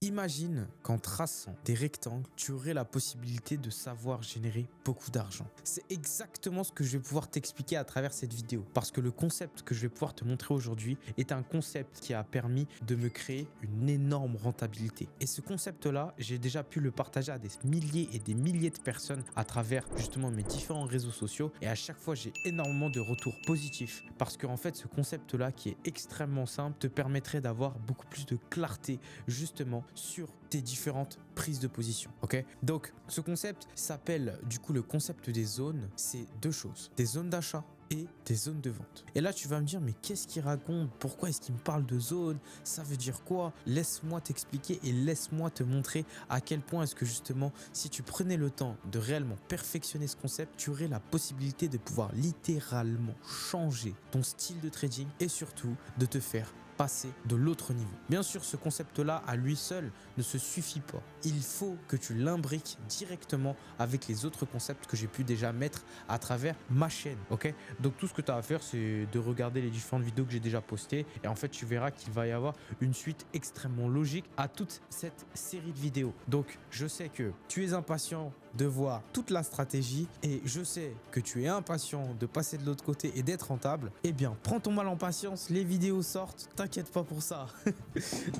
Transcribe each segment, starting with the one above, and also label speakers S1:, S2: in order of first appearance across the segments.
S1: Imagine qu'en traçant des rectangles, tu aurais la possibilité de savoir générer beaucoup d'argent. C'est exactement ce que je vais pouvoir t'expliquer à travers cette vidéo. Parce que le concept que je vais pouvoir te montrer aujourd'hui est un concept qui a permis de me créer une énorme rentabilité. Et ce concept-là, j'ai déjà pu le partager à des milliers et des milliers de personnes à travers justement mes différents réseaux sociaux. Et à chaque fois, j'ai énormément de retours positifs. Parce qu'en fait, ce concept-là qui est extrêmement simple te permettrait d'avoir beaucoup plus de clarté justement sur tes différentes prises de position. Ok, donc ce concept s'appelle du coup le concept des zones. C'est deux choses, des zones d'achat et des zones de vente. Et là, tu vas me dire, mais qu'est-ce qu'il raconte? Pourquoi est-ce qu'il me parle de zones? Ça veut dire quoi? Laisse-moi t'expliquer et laisse-moi te montrer à quel point est-ce que justement, si tu prenais le temps de réellement perfectionner ce concept, tu aurais la possibilité de pouvoir littéralement changer ton style de trading et surtout de te faire passer de l'autre niveau. Bien sûr, ce concept-là à lui seul ne se suffit pas. Il faut que tu l'imbriques directement avec les autres concepts que j'ai pu déjà mettre à travers ma chaîne. Ok, donc tout ce que tu as à faire, c'est de regarder les différentes vidéos que j'ai déjà postées et en fait, tu verras qu'il va y avoir une suite extrêmement logique à toute cette série de vidéos. Donc, je sais que tu es impatient de voir toute la stratégie et je sais que tu es impatient de passer de l'autre côté et d'être rentable. Eh bien, prends ton mal en patience, les vidéos sortent, t'inquiète pas pour ça.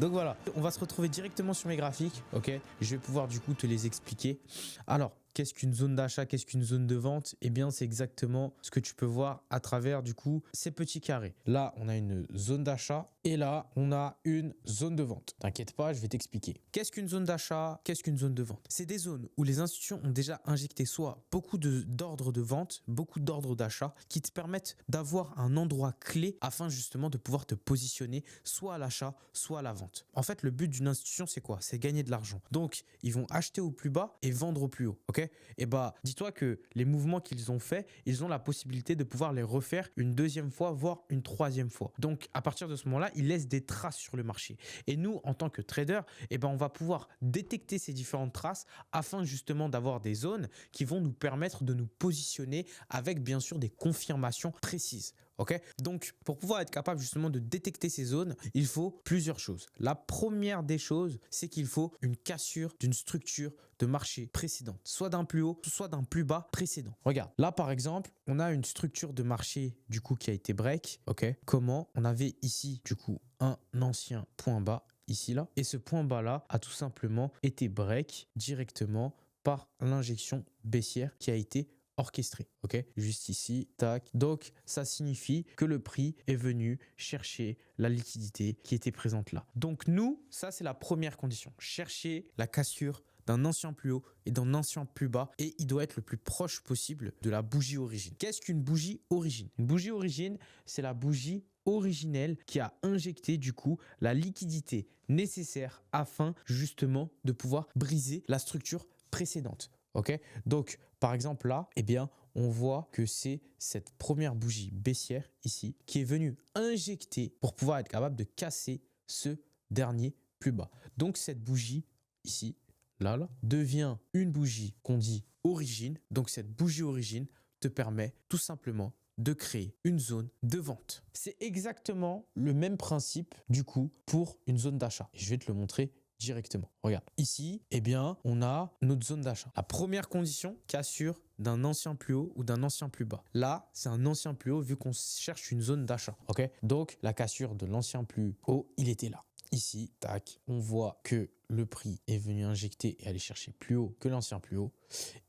S1: Donc voilà, on va se retrouver directement sur mes graphiques, ok? Je vais pouvoir du coup te les expliquer. Alors, qu'est-ce qu'une zone d'achat, qu'est-ce qu'une zone de vente? Eh bien, c'est exactement ce que tu peux voir à travers du coup ces petits carrés. Là, on a une zone d'achat et là, on a une zone de vente. T'inquiète pas, je vais t'expliquer. Qu'est-ce qu'une zone d'achat? Qu'est-ce qu'une zone de vente? C'est des zones où les institutions ont déjà injecté soit beaucoup d'ordres de vente, beaucoup d'ordres d'achat qui te permettent d'avoir un endroit clé afin justement de pouvoir te positionner soit à l'achat, soit à la vente. En fait, le but d'une institution, c'est quoi? C'est gagner de l'argent. Donc, ils vont acheter au plus bas et vendre au plus haut. Ok? Et bah, dis-toi que les mouvements qu'ils ont faits, ils ont la possibilité de pouvoir les refaire une deuxième fois, voire une troisième fois. Donc, à partir de ce moment-là, ils laissent des traces sur le marché. Et nous, en tant que trader, eh ben, on va pouvoir détecter ces différentes traces afin justement d'avoir des zones qui vont nous permettre de nous positionner avec bien sûr des confirmations précises. Ok, donc, pour pouvoir être capable justement de détecter ces zones, il faut plusieurs choses. La première des choses, c'est qu'il faut une cassure d'une structure de marché précédente, soit d'un plus haut, soit d'un plus bas précédent. Regarde, là par exemple, on a une structure de marché du coup qui a été break. Ok, comment? On avait ici du coup un ancien point bas ici là, et ce point bas là a tout simplement été break directement par l'injection baissière qui a été orchestré, ok? Juste ici, tac. Donc, ça signifie que le prix est venu chercher la liquidité qui était présente là. Donc, nous, ça, c'est la première condition. Chercher la cassure d'un ancien plus haut et d'un ancien plus bas et il doit être le plus proche possible de la bougie origine. Qu'est-ce qu'une bougie origine? Une bougie origine, c'est la bougie originelle qui a injecté du coup la liquidité nécessaire afin justement de pouvoir briser la structure précédente. Ok, donc par exemple là, eh bien, on voit que c'est cette première bougie baissière ici qui est venue injecter pour pouvoir être capable de casser ce dernier plus bas. Donc cette bougie ici, là, devient une bougie qu'on dit origine. Donc cette bougie origine te permet tout simplement de créer une zone de vente. C'est exactement le même principe du coup pour une zone d'achat. Je vais te le montrer directement. Regarde, ici, eh bien, on a notre zone d'achat. La première condition, cassure d'un ancien plus haut ou d'un ancien plus bas. Là, c'est un ancien plus haut vu qu'on cherche une zone d'achat. Ok, donc la cassure de l'ancien plus haut, il était là. Ici, tac, on voit que le prix est venu injecter et aller chercher plus haut que l'ancien plus haut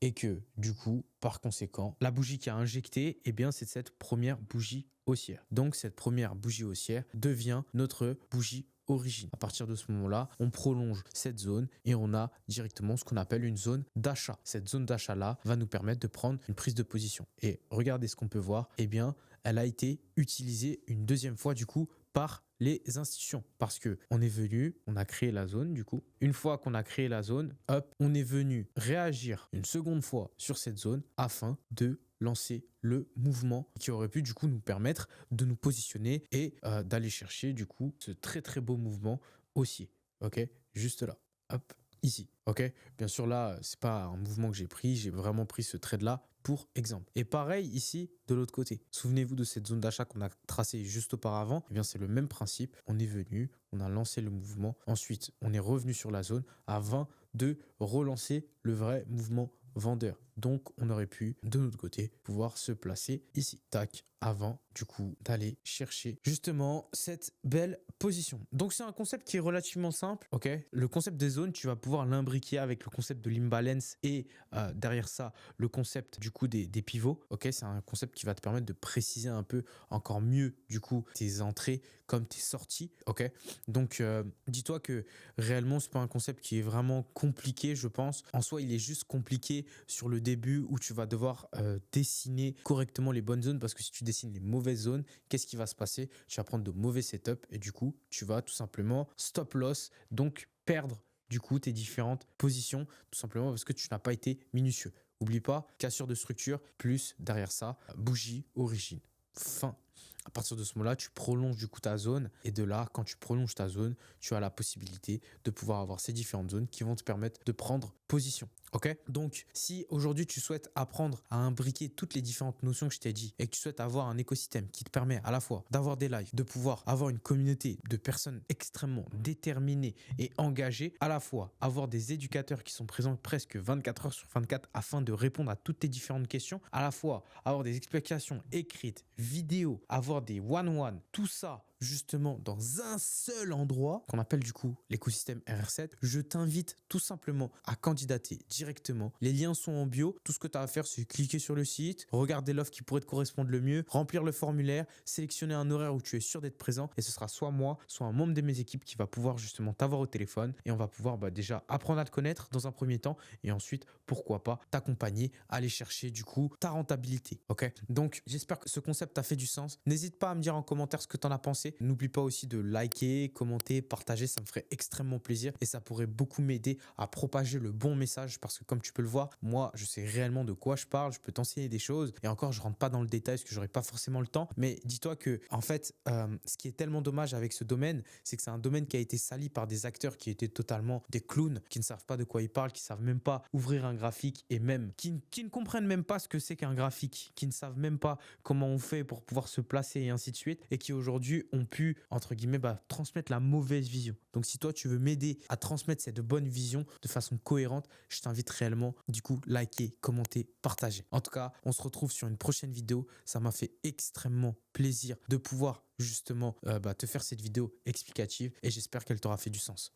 S1: et que du coup, par conséquent, la bougie qui a injecté, eh bien, c'est cette première bougie haussière. Donc, cette première bougie haussière devient notre bougie origine. À partir de ce moment-là, on prolonge cette zone et on a directement ce qu'on appelle une zone d'achat. Cette zone d'achat-là va nous permettre de prendre une prise de position. Et regardez ce qu'on peut voir, eh bien, elle a été utilisée une deuxième fois du coup par les institutions parce que on est venu, on a créé la zone du coup. Une fois qu'on a créé la zone, hop, on est venu réagir une seconde fois sur cette zone afin de lancer le mouvement qui aurait pu du coup nous permettre de nous positionner et d'aller chercher du coup ce très très beau mouvement haussier. Ok, juste là, hop, ici. Ok, bien sûr là c'est pas un mouvement que j'ai pris, j'ai vraiment pris ce trade là pour exemple. Et pareil ici de l'autre côté. Souvenez-vous de cette zone d'achat qu'on a tracée juste auparavant. Eh bien c'est le même principe. On est venu, on a lancé le mouvement. Ensuite, on est revenu sur la zone afin de relancer le vrai mouvement vendeur. Donc, on aurait pu, de notre côté, pouvoir se placer ici. Tac, avant, du coup, d'aller chercher justement cette belle position. Donc, c'est un concept qui est relativement simple, ok? Le concept des zones, tu vas pouvoir l'imbriquer avec le concept de l'imbalance et derrière ça, le concept du coup des pivots, ok? C'est un concept qui va te permettre de préciser un peu encore mieux, du coup, tes entrées comme tes sorties, ok? Donc, dis-toi que réellement, c'est pas un concept qui est vraiment compliqué, je pense. En soi, il est juste compliqué sur le début où tu vas devoir dessiner correctement les bonnes zones, parce que si tu dessines les mauvaises zones, qu'est-ce qui va se passer? Tu vas prendre de mauvais setups et du coup, tu vas tout simplement stop loss, donc perdre du coup tes différentes positions, tout simplement parce que tu n'as pas été minutieux. N'oublie pas, cassure de structure, plus derrière ça, bougie, origine. Fin. À partir de ce moment-là, tu prolonges du coup ta zone et de là, quand tu prolonges ta zone, tu as la possibilité de pouvoir avoir ces différentes zones qui vont te permettre de prendre position. Ok? Donc, si aujourd'hui tu souhaites apprendre à imbriquer toutes les différentes notions que je t'ai dit et que tu souhaites avoir un écosystème qui te permet à la fois d'avoir des lives, de pouvoir avoir une communauté de personnes extrêmement déterminées et engagées, à la fois avoir des éducateurs qui sont présents presque 24 heures sur 24 afin de répondre à toutes tes différentes questions, à la fois avoir des explications écrites, vidéos, avoir des one-one, tout ça justement dans un seul endroit qu'on appelle du coup l'écosystème RR7, je t'invite tout simplement à candidater directement. Les liens sont en bio. Tout ce que tu as à faire, c'est cliquer sur le site, regarder l'offre qui pourrait te correspondre le mieux, remplir le formulaire, sélectionner un horaire où tu es sûr d'être présent et ce sera soit moi, soit un membre de mes équipes qui va pouvoir justement t'avoir au téléphone et on va pouvoir déjà apprendre à te connaître dans un premier temps et ensuite, pourquoi pas, t'accompagner, aller chercher du coup ta rentabilité. Ok? Donc, j'espère que ce concept t'a fait du sens. N'hésite pas à me dire en commentaire ce que tu en as pensé. N'oublie pas aussi de liker, commenter, partager, ça me ferait extrêmement plaisir et ça pourrait beaucoup m'aider à propager le bon message parce que comme tu peux le voir, moi je sais réellement de quoi je parle, je peux t'enseigner des choses et encore je rentre pas dans le détail parce que j'aurais pas forcément le temps, mais dis-toi que en fait ce qui est tellement dommage avec ce domaine, c'est que c'est un domaine qui a été sali par des acteurs qui étaient totalement des clowns, qui ne savent pas de quoi ils parlent, qui savent même pas ouvrir un graphique et même qui ne comprennent même pas ce que c'est qu'un graphique, qui ne savent même pas comment on fait pour pouvoir se placer et ainsi de suite et qui aujourd'hui ont pu entre guillemets transmettre la mauvaise vision. Donc si toi tu veux m'aider à transmettre cette bonne vision de façon cohérente, je t'invite réellement du coup liker, commenter, partager. En tout cas, on se retrouve sur une prochaine vidéo. Ça m'a fait extrêmement plaisir de pouvoir justement te faire cette vidéo explicative et j'espère qu'elle t'aura fait du sens.